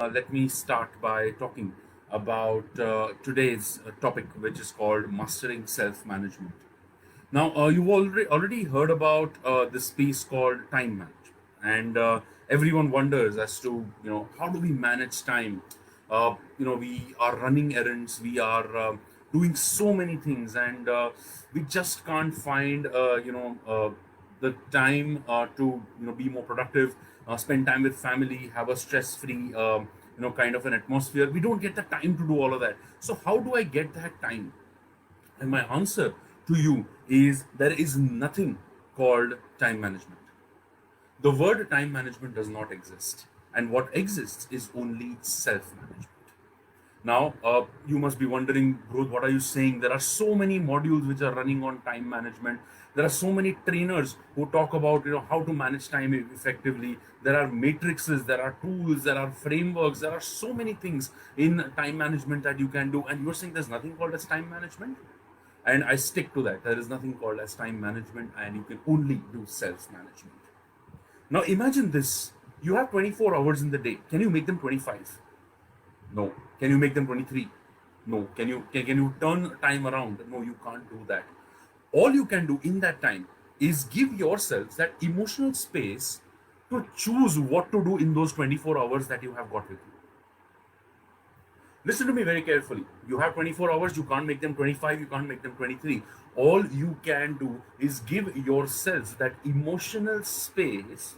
Let me start by talking about today's topic, which is called mastering self-management. Now, you've already heard about this piece called time management, and everyone wonders as to how do we manage time. We are running errands, we are doing so many things, and we just can't find the time to be more productive, spend time with family, have a stress-free kind of an atmosphere. We don't get the time to do all of that. So how do I get that time? And my answer to you is there is nothing called time management. The word time management does not exist. And what exists is only self management. Now, you must be wondering, Growth, what are you saying? There are so many modules which are running on time management. There are so many trainers who talk about how to manage time effectively. There are matrices, there are tools, there are frameworks. There are so many things in time management that you can do. And you're saying there's nothing called as time management? And I stick to that. There is nothing called as time management, and you can only do self management. Now, imagine this: you have 24 hours in the day. Can you make them 25? No. Can you make them 23? No. Can you turn time around? No, you can't do that. All you can do in that time is give yourself that emotional space to choose what to do in those 24 hours that you have got with you. Listen to me very carefully. You have 24 hours, you can't make them 25, you can't make them 23. All you can do is give yourself that emotional space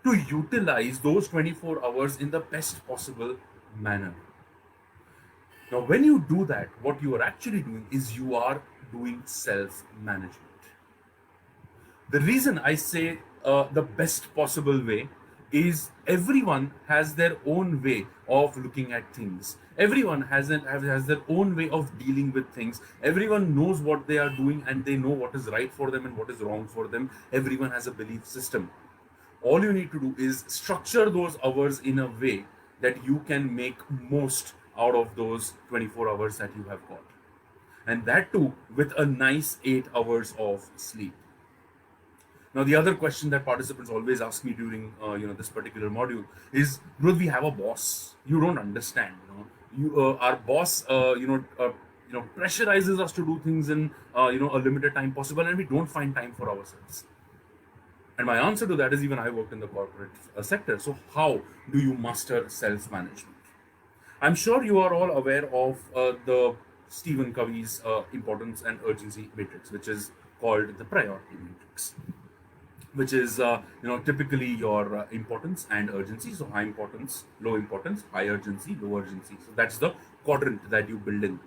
to utilize those 24 hours in the best possible manner. Now, when you do that, what you are actually doing is you are doing self management. The reason I say the best possible way is everyone has their own way of looking at things. Everyone has their own way of dealing with things. Everyone knows what they are doing and they know what is right for them and what is wrong for them. Everyone has a belief system. All you need to do is structure those hours in a way that you can make most out of those 24 hours that you have got. And that too with a nice 8 hours of sleep. Now, the other question that participants always ask me during this particular module is, "Dhruv, we have a boss. You don't understand. Our boss pressurizes us to do things in a limited time possible, and we don't find time for ourselves." And my answer to that is, even I worked in the corporate sector. So how do you master self management? I'm sure you are all aware of the Stephen Covey's importance and urgency matrix, which is called the priority matrix, which is typically your importance and urgency. So high importance, low importance, high urgency, low urgency. So that's the quadrant that you build in.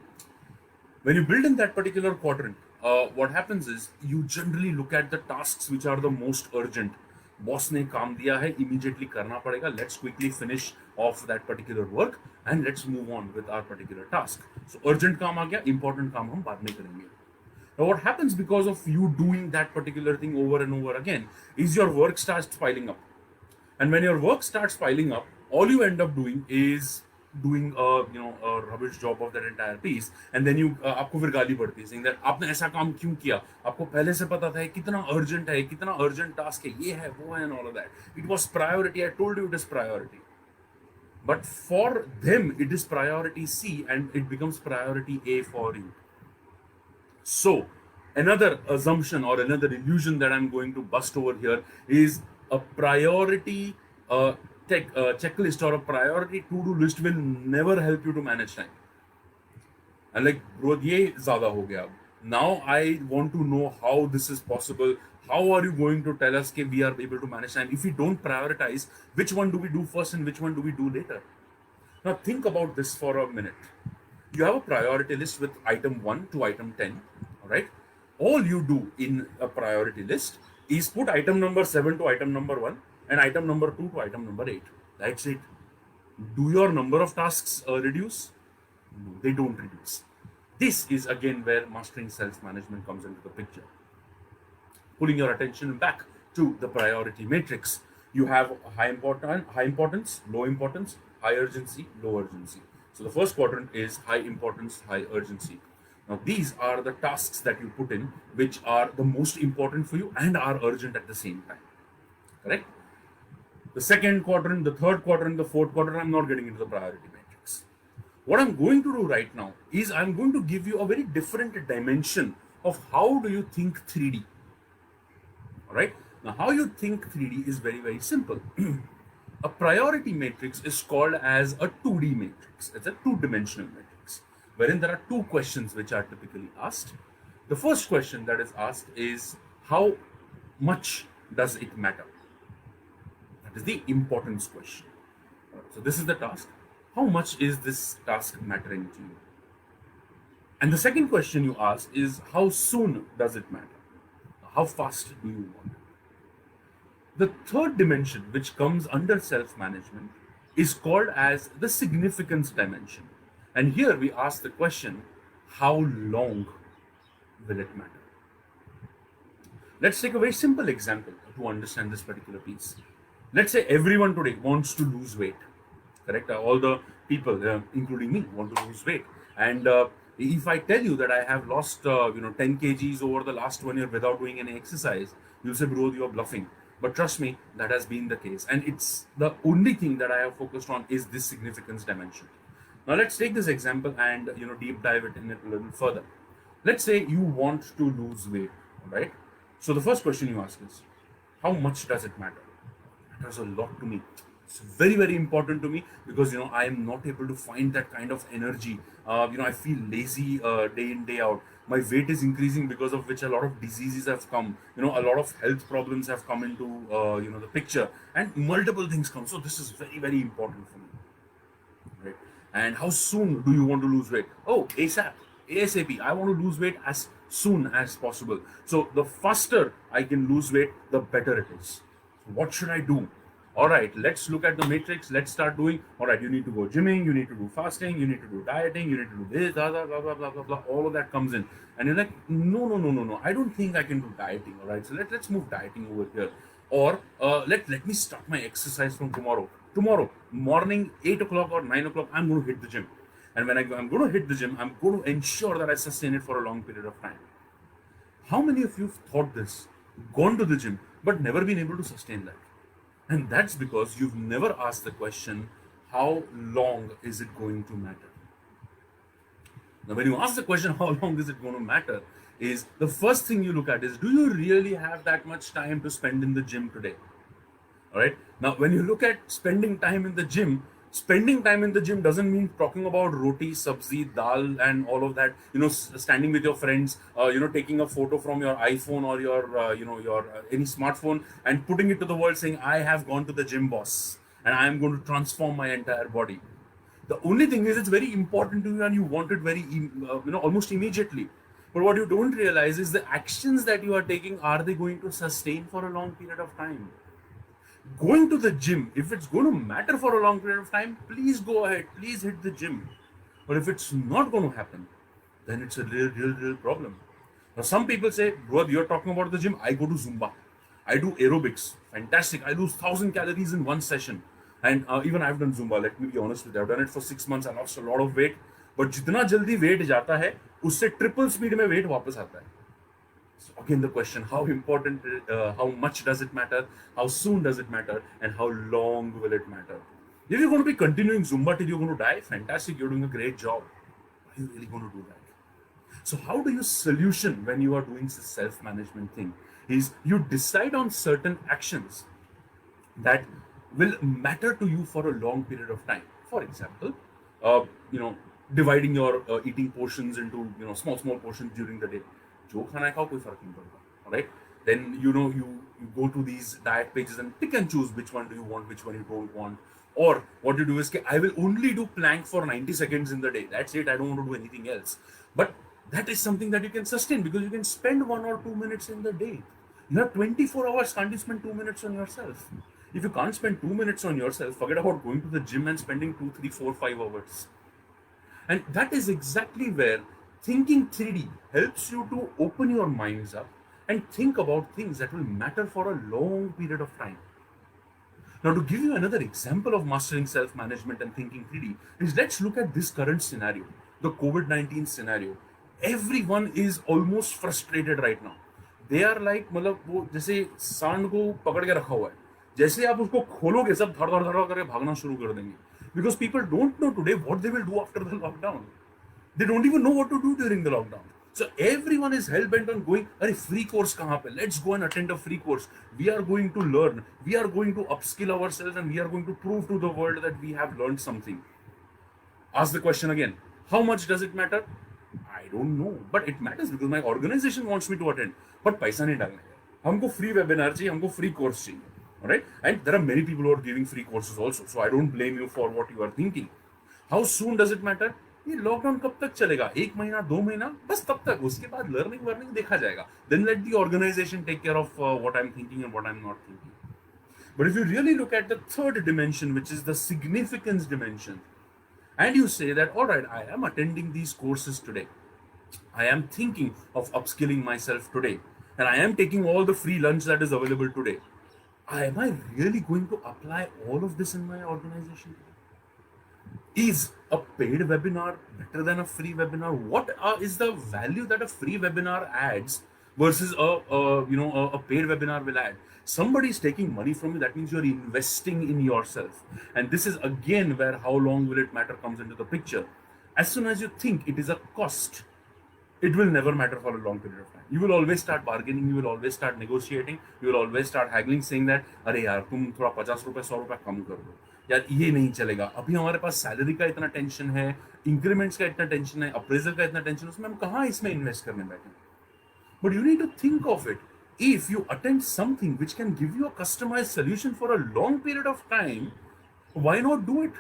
When you build in that particular quadrant, what happens is you generally look at the tasks which are the most urgent. Boss ने काम दिया है, immediately करना पड़ेगा. Let's quickly finish off that particular work and let's move on with our particular task. So urgent काम आ गया, important काम हम बाद में करेंगे. Now, what happens because of you doing that particular thing over and over again is your work starts piling up. And when your work starts piling up, all you end up doing is doing a rubbish job of that entire piece. And then you आपको फिर गाली पड़ती है saying that आपने ऐसा काम क्यों किया, आपको पहले से पता था कितना urgent है, कितना urgent task है, ये है वो है, and all of that. It was priority. I told you it is priority. But for them, it is priority C and it becomes priority A for you. So, another assumption or another illusion that I'm going to bust over here is a priority checklist or a priority to-do list will never help you to manage time. And like, bro, ये ज़्यादा हो गया. Now I want to know how this is possible. How are you going to tell us that we are able to manage time if we don't prioritize which one do we do first and which one do we do later? Now think about this for a minute. You have a priority list with item 1 to item 10, all right? All you do in a priority list is put item number 7 to item number 1 and item number 2 to item number 8. That's it. Do your number of tasks reduce? No, they don't reduce. This is again where mastering self management comes into the picture. Pulling your attention back to the priority matrix, you have high importance, low importance, high urgency, low urgency. So the first quadrant is high importance, high urgency. Now these are the tasks that you put in which are the most important for you and are urgent at the same time. Correct? The second quadrant, the third quadrant, the fourth quadrant, I'm not getting into the priority matrix. What I'm going to do right now is I'm going to give you a very different dimension of how do you think 3D. All right. Now, how you think 3D is very, very simple. A priority matrix is called as a 2D matrix. It's a two-dimensional matrix, wherein there are two questions which are typically asked. The first question that is asked is how much does it matter? That is the importance question. So this is the task. How much is this task mattering to you? And the second question you ask is how soon does it matter? How fast do you want it? The third dimension, which comes under self management, is called as the significance dimension. And here we ask the question how long will it matter? Let's take a very simple example to understand this particular piece. Let's say everyone today wants to lose weight, correct? All the people, including me, want to lose weight. And if I tell you that I have lost, 10 kgs over the last 1 year without doing any exercise, you'll say, bro, you're bluffing. But trust me, that has been the case. And it's the only thing that I have focused on is this significance dimension. Now let's take this example and deep dive it in it a little further. Let's say you want to lose weight, all right? So the first question you ask is, how much does it matter? It matters a lot to me. It's very, very important to me because I am not able to find that kind of energy. I feel lazy day in day out. My weight is increasing because of which a lot of diseases have come. A lot of health problems have come into the picture, and multiple things come. So this is very, very important for me. Right? And how soon do you want to lose weight? Oh, ASAP, ASAP. I want to lose weight as soon as possible. So the faster I can lose weight, the better it is. So what should I do? All right, let's look at the matrix. Let's start doing. All right, you need to go gymming, you need to do fasting, you need to do dieting, you need to do this, blah, blah, blah, blah, blah, blah, blah. All of that comes in. And you're like, no, no, no, no, no. I don't think I can do dieting. All right, so let's move dieting over here. Or let me start my exercise from tomorrow. Tomorrow, morning, 8 o'clock or 9 o'clock, I'm going to hit the gym. And when I'm going to hit the gym, I'm going to ensure that I sustain it for a long period of time. How many of you have thought this, gone to the gym, but never been able to sustain that? And that's because you've never asked the question, how long is it going to matter? Now, when you ask the question, how long is it going to matter, is the first thing you look at is, do you really have that much time to spend in the gym today? All right. Now, when you look at spending time in the gym doesn't mean talking about roti, sabzi, dal, and all of that. Standing with your friends, taking a photo from your iPhone or your any smartphone and putting it to the world, saying, "I have gone to the gym, boss, and I am going to transform my entire body." The only thing is, it's very important to you, and you want it very, almost immediately. But what you don't realize is the actions that you are taking, are they going to sustain for a long period of time? Going to the gym, if it's going to matter for a long period of time, please go ahead, please hit the gym. But if it's not going to happen, then it's a real problem. Now, some people say, bro, you're talking about the gym. I go to Zumba, I do aerobics, fantastic. I lose 1,000 calories in one session. And even I've done Zumba. Let me be honest with you. I've done it for 6 months. I lost a lot of weight. But जितना जल्दी weight जाता है, उससे triple speed में weight वापस आता है. So again, the question: how important, how much does it matter? How soon does it matter? And how long will it matter? If you're going to be continuing Zumba till you're going to die, fantastic. You're doing a great job. Are you really going to do that? So how do you solution when you are doing this self-management thing? Is you decide on certain actions that will matter to you for a long period of time. For example, uh, you know, dividing your eating portions into small portions during the day. जो खाना है खाओ कोई फर्क नहीं पड़ता. All right. Then you go to these diet pages and pick and choose which one do you want, which one you don't want. Or what you do is, I will only do plank for 90 seconds in the day. That's it. I don't want to do anything else. But that is something that you can sustain because you can spend 1 or 2 minutes in the day. You have 24 hours. Can't you spend 2 minutes on yourself? If you can't spend 2 minutes on yourself, forget about going to the gym and spending 2, 3, 4, 5 hours. And that is exactly where thinking 3D helps you to open your minds up and think about things that will matter for a long period of time. Now, to give you another example of mastering self management and thinking 3D, is let's look at this current scenario, the COVID-19 scenario. Everyone is almost frustrated right now. They are like, मतलब वो जैसे सांड को पकड़ के रखा हुआ है. जैसे आप उसको खोलोगे सब धड़ धड़ धड़ करके भागना शुरू कर देंगे, because people don't know today what they will do after the lockdown. They don't even know what to do during the lockdown. So everyone is hell bent on going, अरे free course कहाँ पे? Let's go and attend a free course. We are going to learn. We are going to upskill ourselves and we are going to prove to the world that we have learned something. Ask the question again. How much does it matter? I don't know, but it matters because my organization wants me to attend. But पैसा नहीं डालना है. हमको free webinar चाहिए, हमको free course चाहिए. Alright? And there are many people who are giving free courses also. So I don't blame you for what you are thinking. How soon does it matter? ये lockdown कब तक चलेगा? एक महीना, 2 महीना, बस तब तक. उसके बाद लर्निंग वर्निंग देखा जाएगा. Then let the organization take care of what I'm thinking and what I'm not thinking. But if you really look at the third dimension, which is the significance dimension, and you say that, all right, I am attending these courses today, I am thinking of upskilling myself today, and I am taking all the free lunch that is available today, am I really going to apply all of this in my organization today? Is a paid webinar better than a free webinar? What is the value that a free webinar adds versus a paid webinar will add? Somebody is taking money from you. That means you're investing in yourself, and this is again where how long will it matter comes into the picture. As soon as you think it is a cost, it will never matter for a long period of time. You will always start bargaining, you will always start negotiating, you will always start haggling, saying that अरे यार तुम थोड़ा 50 रुपए 100 रुपए कम कर दो यार, ये नहीं चलेगा, अभी हमारे पास सैलरी का इतना टेंशन है, इंक्रीमेंट्स का इतना टेंशन है, अप्रेजल का इतना टेंशन है, उसमें हम कहाँ इसमें इन्वेस्ट करने बैठे. But you need to think of it. If you attend something which can give you a customized solution for a long period of time, why not do it?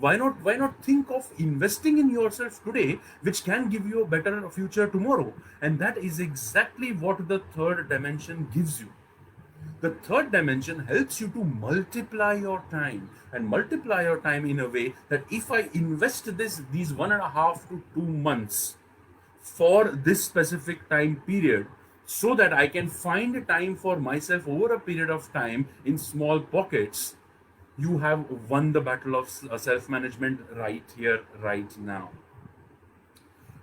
Why not think of investing in yourself today, which can give you a better future tomorrow? And that is exactly what the third dimension gives you. The third dimension helps you to multiply your time, and multiply your time in a way that if I invest these 1.5 to 2 months for this specific time period, so that I can find time for myself over a period of time in small pockets, you have won the battle of self management right here, right now.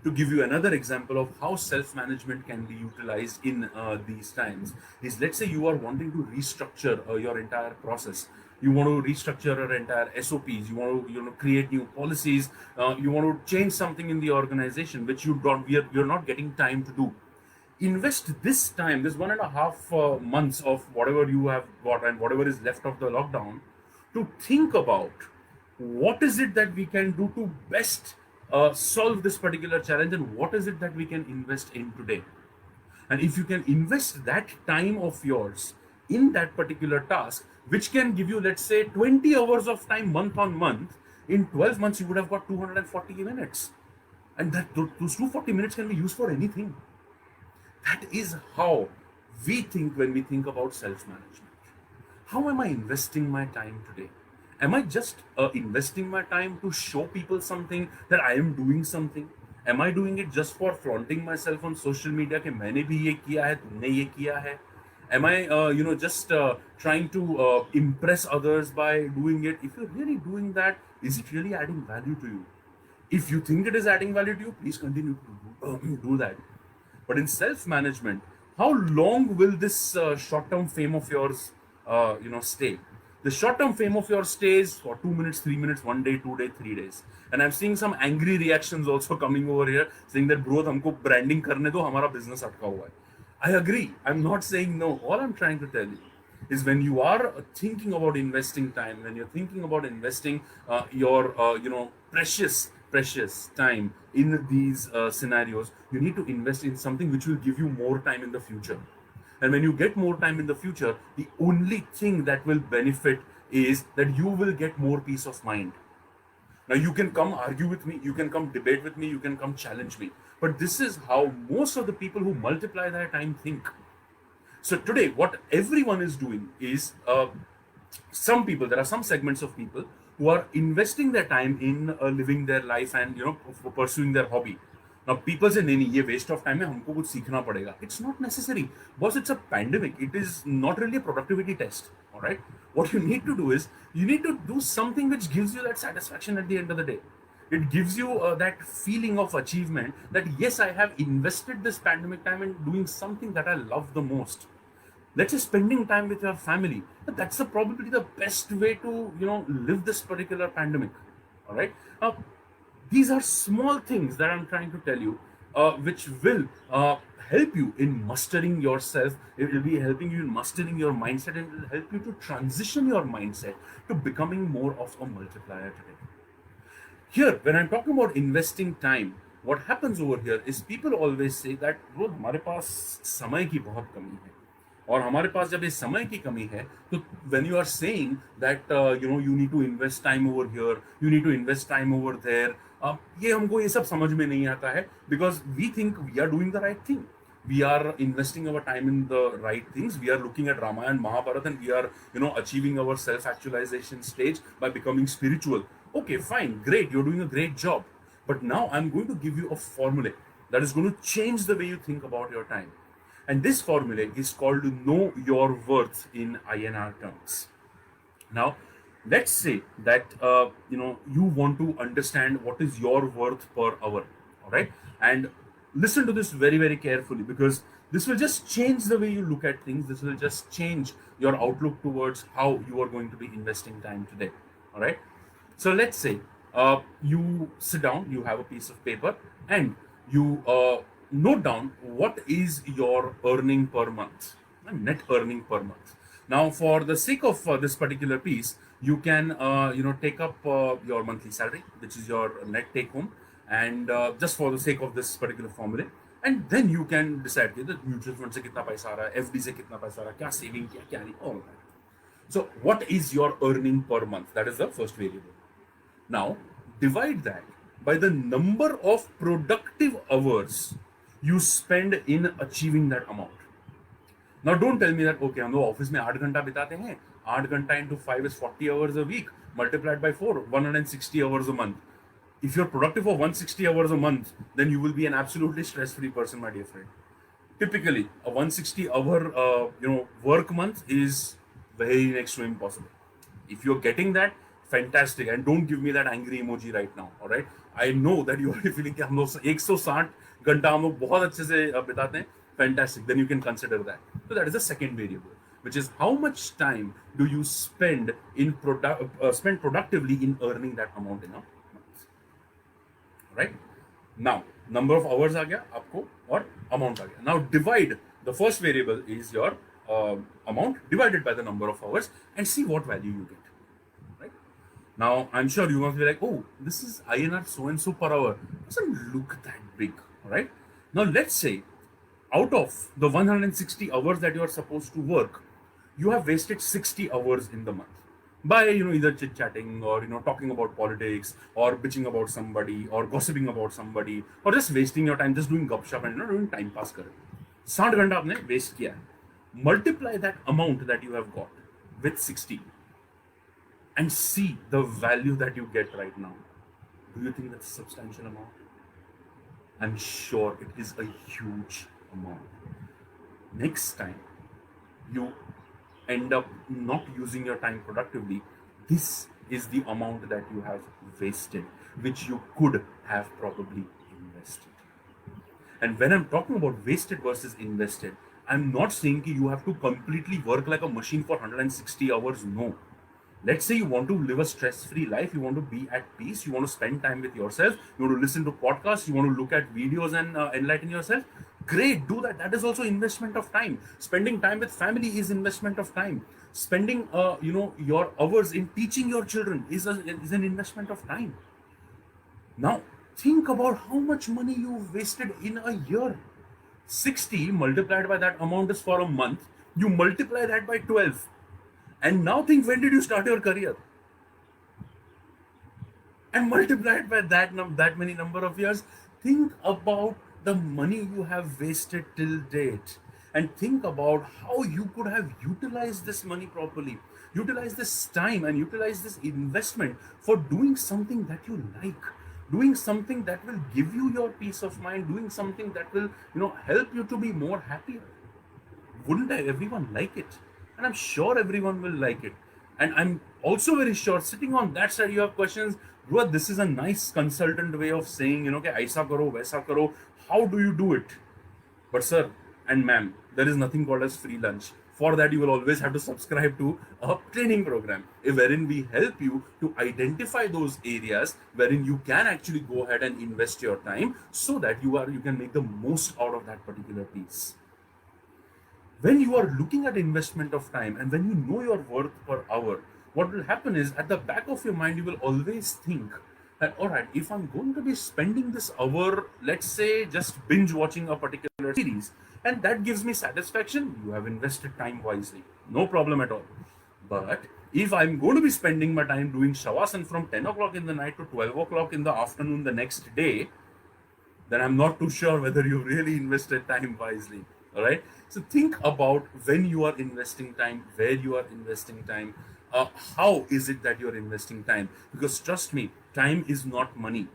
To give you another example of how self management can be utilized in these times, is let's say you are wanting to restructure your entire process. You want to restructure your entire SOPs. You want to create new policies. You want to change something in the organization which you're not getting time to do. Invest this time, this 1.5 months of whatever you have got and whatever is left of the lockdown, to think about what is it that we can do to best solve this particular challenge, and what is it that we can invest in today. And if you can invest that time of yours in that particular task, which can give you, let's say, 20 hours of time month on month, in 12 months you would have got 240 minutes. And those 240 minutes can be used for anything. That is how we think when we think about self management. How am I investing my time today? Am I just investing my time to show people something that I am doing something? Am I doing it just for flaunting myself on social media कि मैंने भी ये किया है, तुमने ये किया है? Am I just trying to impress others by doing it? If you're really doing that, is it really adding value to you? If you think it is adding value to you, please continue to do that. But in self-management, how long will this short-term fame of yours, stay? The short-term fame of yours stays for 2 minutes, 3 minutes, 1 day, 2 day, 3 days. And I'm seeing some angry reactions also coming over here, saying that bro, हमको branding करने दो, हमारा business अटका हुआ है. I agree. I'm not saying no. All I'm trying to tell you is when you are thinking about investing time, when you're thinking about investing your precious time in these scenarios, you need to invest in something which will give you more time in the future. And when you get more time in the future, the only thing that will benefit is that you will get more peace of mind. Now, you can come argue with me, you can come debate with me, you can come challenge me. But this is how most of the people who multiply their time think. So today, what everyone is doing is some people, there are some segments of people who are investing their time in living their life and pursuing their hobby. Now people say नहीं ये waste of time है, हमको कुछ सीखना पड़ेगा. It's not necessary. Boss, it's a pandemic. It is not really a productivity test. All right. What you need to do is you need to do something which gives you that satisfaction at the end of the day. It gives you that feeling of achievement that yes, I have invested this pandemic time in doing something that I love the most. Let's say spending time with your family. That's probably the best way to live this particular pandemic. All right. These are small things that I'm trying to tell you, which will help you in mastering yourself. It will be helping you in mastering your mindset, and it will help you to transition your mindset to becoming more of a multiplier today. Here, when I'm talking about investing time, what happens over here is people always say that bro, हमारे पास समय की बहुत कमी है, और हमारे पास जब ये समय की कमी है, तो when you are saying that you need to invest time over here, you need to invest time over there, ये हमको ये सब समझ में नहीं आता है, because we think we are doing the right thing. We are investing our time in the right things. We are looking at Ramayana and Mahabharata, and we are achieving our self actualization stage by becoming spiritual. Okay, fine, great, you're doing a great job. But now I'm going to give you a formula that is going to change the way you think about your time. And this formula is called know your worth in INR terms. Now, let's say that you want to understand what is your worth per hour, all right? And listen to this very very carefully, because this will just change the way you look at things. This will just change your outlook towards how you are going to be investing time today, all right? So let's say you sit down, you have a piece of paper, and you note down what is your earning per month, net earning per month. Now, for the sake of this particular piece, you can take up your monthly salary, which is your net take home, and just for the sake of this particular formula, and then you can decide कि mutual fund से कितना पैसा आ रहा है, FD से कितना पैसा आ रहा है, क्या saving किया, क्या नहीं, all of that. So, what is your earning per month? That is the first variable. Now, divide that by the number of productive hours you spend in achieving that amount. Now, don't tell me that, okay, हम लोग office में 8 घंटा बिताते हैं, 8 घंटा into 5 is 40 hours a week, multiplied by 4, 160 hours a month. If you're productive for 160 hours a month, then you will be an absolutely stress-free person, my dear friend. Typically, a 160 hour work month is very next to impossible. If you're getting that, fantastic, and don't give me that angry emoji right now. All right, I know that you are feeling कि हम लोग 160 घंटा हम लोग बहुत अच्छे से बिताते हैं. Fantastic, then you can consider that. So that is the second variable, which is how much time do you spend spend productively in earning that amount in a month. Right? Now, number of hours आ गया आपको और amount आ गया. Now divide, the first variable is your amount divided by the number of hours, and see what value you get. Right? Now, I'm sure you must be like, oh, this is INR so and so per hour. Doesn't look that big. All right? Now, let's say out of the 160 hours that you are supposed to work, you have wasted 60 hours in the month by either chit chatting, or talking about politics, or bitching about somebody, or gossiping about somebody, or just wasting your time, just doing gupshup and doing time pass कर 60 घंटा आपने waste किया है. Multiply that amount that you have got with 60 and see the value that you get right now. Do you think that's a substantial amount? I'm sure it is a huge amount. Next time you end up not using your time productively, this is the amount that you have wasted, which you could have probably invested. And when I'm talking about wasted versus invested, I'm not saying that you have to completely work like a machine for 160 hours. No. Let's say you want to live a stress-free life, you want to be at peace, you want to spend time with yourself, you want to listen to podcasts, you want to look at videos and enlighten yourself. Great, do that. That is also investment of time. Spending time with family is investment of time. Spending your hours in teaching your children is an investment of time. Now, think about how much money you've wasted in a year. 60 multiplied by that amount is for a month. You multiply that by 12. And now think, when did you start your career? And multiplied by that many number of years, think about the money you have wasted till date. And think about how you could have utilized this money properly. Utilize this time and utilize this investment for doing something that you like. Doing something that will give you your peace of mind. Doing something that will, help you to be more happier. Wouldn't everyone like it? And I'm sure everyone will like it. And I'm also very sure, sitting on that side, you have questions. Bro, this is a nice consultant way of saying, कि ऐसा करो, वैसा करो. How do you do it? But sir and ma'am, there is nothing called as free lunch. For that, you will always have to subscribe to a training program wherein we help you to identify those areas wherein you can actually go ahead and invest your time so that you can make the most out of that particular piece. When you are looking at investment of time and when you know your worth per hour, what will happen is at the back of your mind you will always think that, all right, if I'm going to be spending this hour, let's say, just binge watching a particular series, and that gives me satisfaction, you have invested time wisely, no problem at all. But if I'm going to be spending my time doing shavasana from 10 o'clock in the night to 12 o'clock in the afternoon the next day, then I'm not too sure whether you really invested time wisely. All right. So think about when you are investing time, where you are investing time, how is it that you're investing time? Because trust me, time is not money.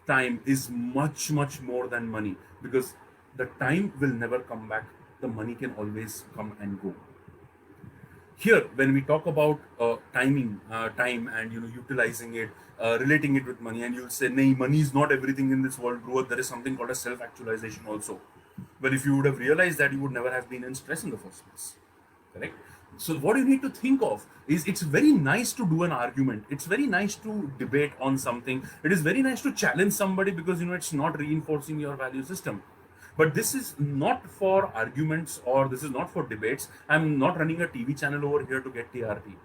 Time is much, much more than money because the time will never come back. The money can always come and go. Here when we talk about time and utilizing it, relating it with money, and you'll say, "Nay, money is not everything in this world, bro. There is something called a self-actualization also." Well, if you would have realized that, you would never have been in stress in the first place. Correct? So what you need to think of is, it's very nice to do an argument. It's very nice to debate on something. It is very nice to challenge somebody because it's not reinforcing your value system. But this is not for arguments, or this is not for debates. I'm not running a TV channel over here to get TRP.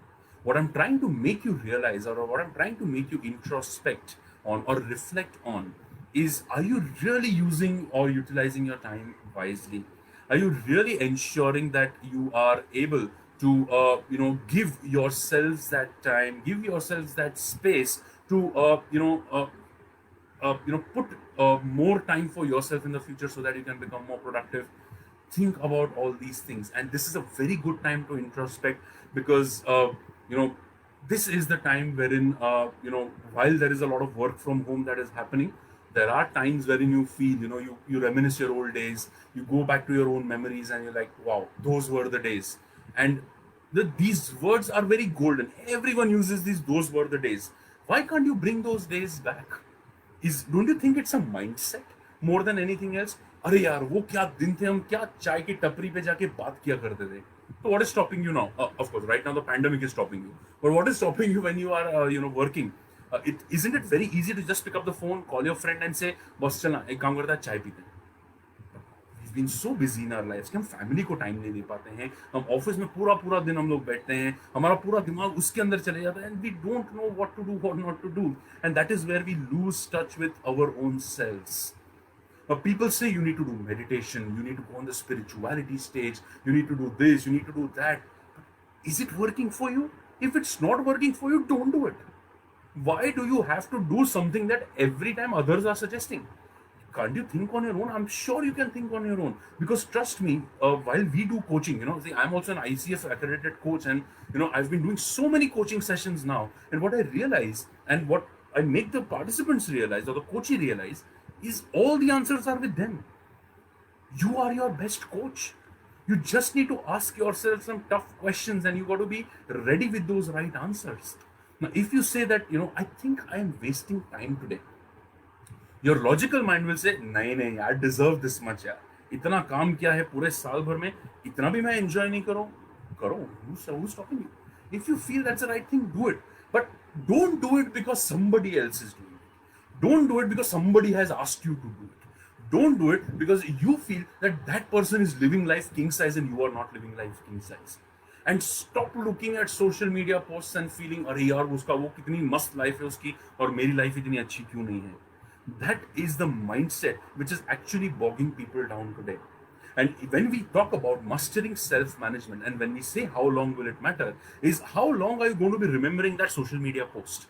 What I'm trying to make you realize, or what I'm trying to make you introspect on or reflect on, is, are you really using or utilizing your time wisely? Are you really ensuring that you are able to give yourselves that time, give yourselves that space to put more time for yourself in the future so that you can become more productive? Think about all these things, and this is a very good time to introspect, because you know this is the time wherein while there is a lot of work from home that is happening, there are times wherein you feel, you reminisce your old days, you go back to your own memories, and you're like, wow, those were the days. And these words are very golden. Everyone uses these, those were the days. Why can't you bring those days back? Don't you think it's a mindset more than anything else? अरे यार, वो क्या दिन थे, हम क्या चाय की टपरी पे जाके बात किया करते थे. So what is stopping you now? Of course, right now the pandemic is stopping you. But what is stopping you when you are working? Isn't it very easy to just pick up the phone, call your friend and say, boss चलना एक काम करता है, चाय पीते हैं. We've been so busy in our lives कि हम फैमिली को टाइम नहीं दे पाते हैं. हम ऑफिस में पूरा पूरा दिन हम लोग बैठते हैं, हमारा पूरा दिमाग उसके अंदर चले जाता है, and we don't know what to do, what not to do, and that is where we lose touch with our own selves. People say you need to do meditation, you need to go on the spirituality stage, you need to do this, you need to do that. Is it working for you? If it's not working for you, don't do it. Why do you have to do something that every time others are suggesting? Can't you think on your own? I'm sure you can think on your own. Because trust me, while we do coaching, see, I'm also an ICF accredited coach, and I've been doing so many coaching sessions now. And what I realize, and what I make the participants realize, or the coachee realize, is all the answers are with them. You are your best coach. You just need to ask yourself some tough questions, and you got to be ready with those right answers. Now, if you say that, I think I am wasting time today, your logical mind will say, नहीं नहीं यार, deserve this much यार, इतना काम किया है पूरे साल भर में, इतना भी मैं enjoy नहीं करो. करो. Who's stopping you? If you feel that's the right thing, do it. But don't do it because somebody else is doing it. Don't do it because somebody has asked you to do it. Don't do it because you feel that that person is living life king size and you are not living life king size. And stop looking at social media posts and feeling, अरे यार उसका वो कितनी मस्त life है उसकी और मेरी लाइफ इतनी अच्छी क्यों नहीं है. That is the mindset which is actually bogging people down today. And when we talk about mastering self-management, and when we say how long will it matter, is how long are you going to be remembering that social media post?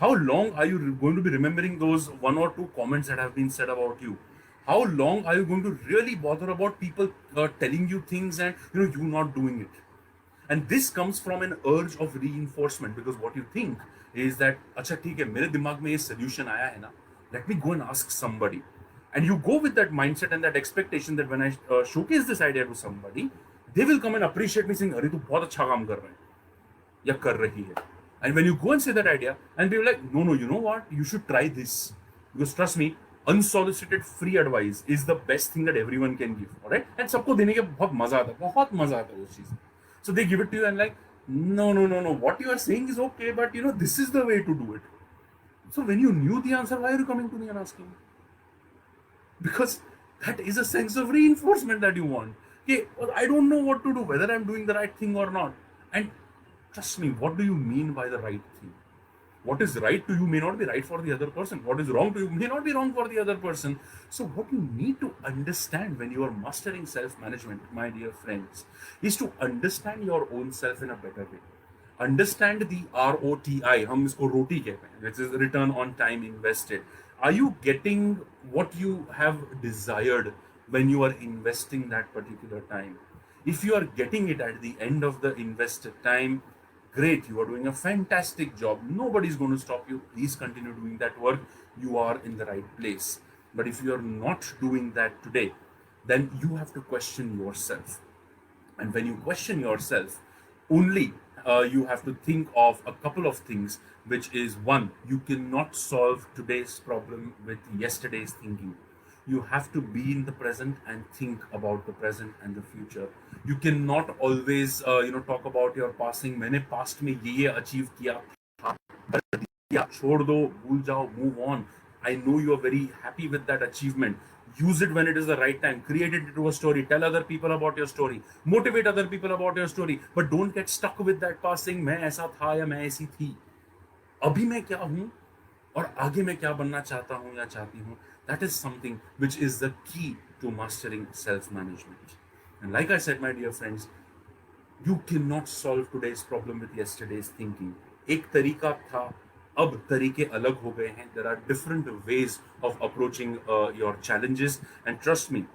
How long are you going to be remembering those one or two comments that have been said about you? How long are you going to really bother about people telling you things and you not doing it? And this comes from an urge of reinforcement, because what you think is that, अच्छा ठीक है, मेरे दिमाग में ये solution आया है ना, let me go and ask somebody. And you go with that mindset and that expectation that when I showcase this idea to somebody, they will come and appreciate me saying, अरे तू बहुत अच्छा काम कर रहा है या कर रही है. And when you go and say that idea, and people are like, no, you know what, you should try this. Because trust me, unsolicited free advice is the best thing that everyone can give. All right? And सबको देने के बहुत मजा आता है उस चीज. So they give it to you and like, no, no, no, no. What you are saying is okay, but this is the way to do it. So when you knew the answer, why are you coming to me and asking? Because that is a sense of reinforcement that you want. Okay, well, I don't know what to do, whether I'm doing the right thing or not. And trust me, what do you mean by the right thing? What is right to you may not be right for the other person. What is wrong to you may not be wrong for the other person. So, what you need to understand when you are mastering self management, my dear friends, is to understand your own self in a better way. Understand the ROTI, हम इसको रोटी कहते हैं, which is return on time invested. Are you getting what you have desired when you are investing that particular time? If you are getting it at the end of the invested time, great, you are doing a fantastic job. Nobody's going to stop you. Please continue doing that work. You are in the right place. But if you are not doing that today, then you have to question yourself. And when you question yourself, only you have to think of a couple of things, which is one, you cannot solve today's problem with yesterday's thinking. You have to be in the present and think about the present and the future. You cannot always talk about your passing, मैंने past में ये achieve किया था, yeah, छोड़ दो, भूल जाओ, move on. I know you are very happy with that achievement. Use it when it is the right time. Create it into a story. Tell other people about your story. Motivate other people about your story. But don't get stuck with that past saying मैं ऐसा था या मैं ऐसी थी. अभी मैं क्या हूँ और आगे मैं क्या बनना चाहता हूँ या चाहती हूँ. That is something which is the key to mastering self-management. And like I said, my dear friends, you cannot solve today's problem with yesterday's thinking. एक तरीका था, अब तरीके अलग हो गए हैं. There are different ways of approaching your challenges. And trust me,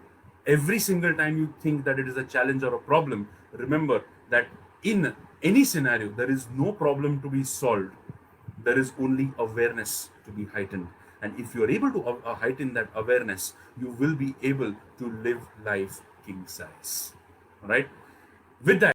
every single time you think that it is a challenge or a problem, remember that in any scenario, there is no problem to be solved. There is only awareness to be heightened. And if you are able to heighten that awareness, you will be able to live life king size. All right? With that,